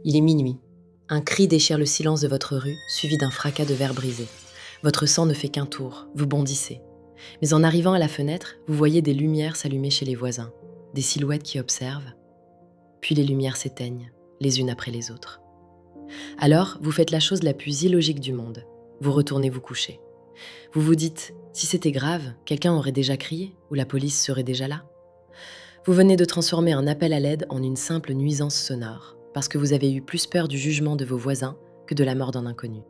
Il est minuit. Un cri déchire le silence de votre rue, suivi d'un fracas de verre brisé. Votre sang ne fait qu'un tour, vous bondissez. Mais en arrivant à la fenêtre, vous voyez des lumières s'allumer chez les voisins, des silhouettes qui observent, puis les lumières s'éteignent, les unes après les autres. Alors, vous faites la chose la plus illogique du monde. Vous retournez vous coucher. Vous vous dites, si c'était grave, quelqu'un aurait déjà crié ou la police serait déjà là. Vous venez de transformer un appel à l'aide en une simple nuisance sonore, parce que vous avez eu plus peur du jugement de vos voisins que de la mort d'un inconnu.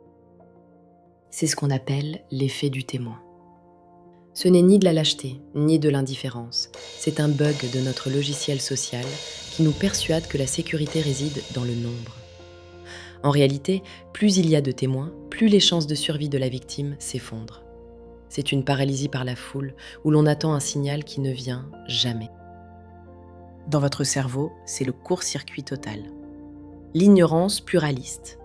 C'est ce qu'on appelle l'effet du témoin. Ce n'est ni de la lâcheté, ni de l'indifférence. C'est un bug de notre logiciel social qui nous persuade que la sécurité réside dans le nombre. En réalité, plus il y a de témoins, plus les chances de survie de la victime s'effondrent. C'est une paralysie par la foule où l'on attend un signal qui ne vient jamais. Dans votre cerveau, c'est le court-circuit total. L'ignorance pluraliste.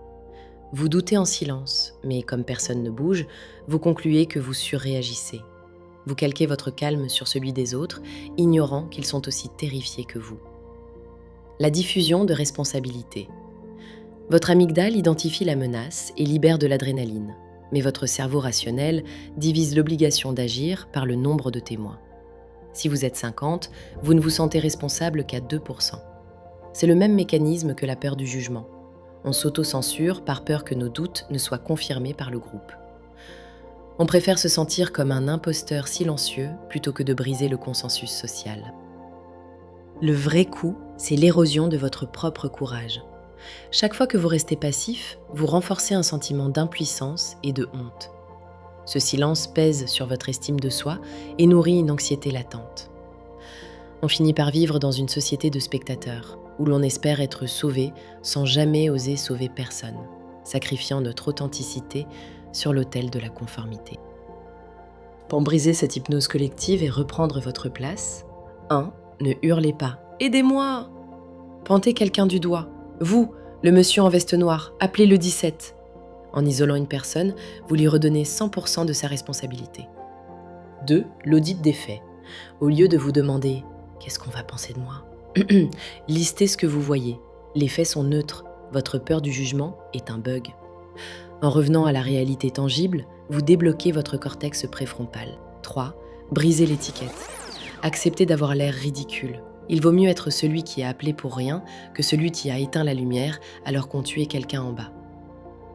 Vous doutez en silence, mais comme personne ne bouge, vous concluez que vous surréagissez. Vous calquez votre calme sur celui des autres, ignorant qu'ils sont aussi terrifiés que vous. La diffusion de responsabilité. Votre amygdale identifie la menace et libère de l'adrénaline, mais votre cerveau rationnel divise l'obligation d'agir par le nombre de témoins. Si vous êtes 50, vous ne vous sentez responsable qu'à 2%. C'est le même mécanisme que la peur du jugement. On s'auto-censure par peur que nos doutes ne soient confirmés par le groupe. On préfère se sentir comme un imposteur silencieux plutôt que de briser le consensus social. Le vrai coup, c'est l'érosion de votre propre courage. Chaque fois que vous restez passif, vous renforcez un sentiment d'impuissance et de honte. Ce silence pèse sur votre estime de soi et nourrit une anxiété latente. On finit par vivre dans une société de spectateurs, où l'on espère être sauvé sans jamais oser sauver personne, sacrifiant notre authenticité sur l'autel de la conformité. Pour briser cette hypnose collective et reprendre votre place, 1. Ne hurlez pas « Aidez-moi !» Pointez quelqu'un du doigt. Vous, le monsieur en veste noire, appelez le 17. En isolant une personne, vous lui redonnez 100% de sa responsabilité. 2. L'audit des faits. Au lieu de vous demander « Qu'est-ce qu'on va penser de moi ?» Listez ce que vous voyez. Les faits sont neutres. Votre peur du jugement est un bug. En revenant à la réalité tangible, vous débloquez votre cortex préfrontal. 3. Brisez l'étiquette. Acceptez d'avoir l'air ridicule. Il vaut mieux être celui qui a appelé pour rien que celui qui a éteint la lumière alors qu'on tuait quelqu'un en bas.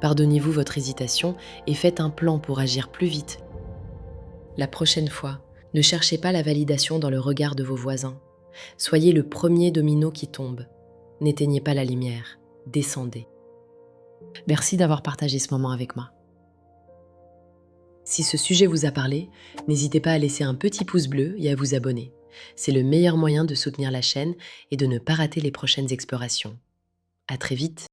Pardonnez-vous votre hésitation et faites un plan pour agir plus vite. La prochaine fois, ne cherchez pas la validation dans le regard de vos voisins. Soyez le premier domino qui tombe. N'éteignez pas la lumière, descendez. Merci d'avoir partagé ce moment avec moi. Si ce sujet vous a parlé, n'hésitez pas à laisser un petit pouce bleu et à vous abonner. C'est le meilleur moyen de soutenir la chaîne et de ne pas rater les prochaines explorations. À très vite!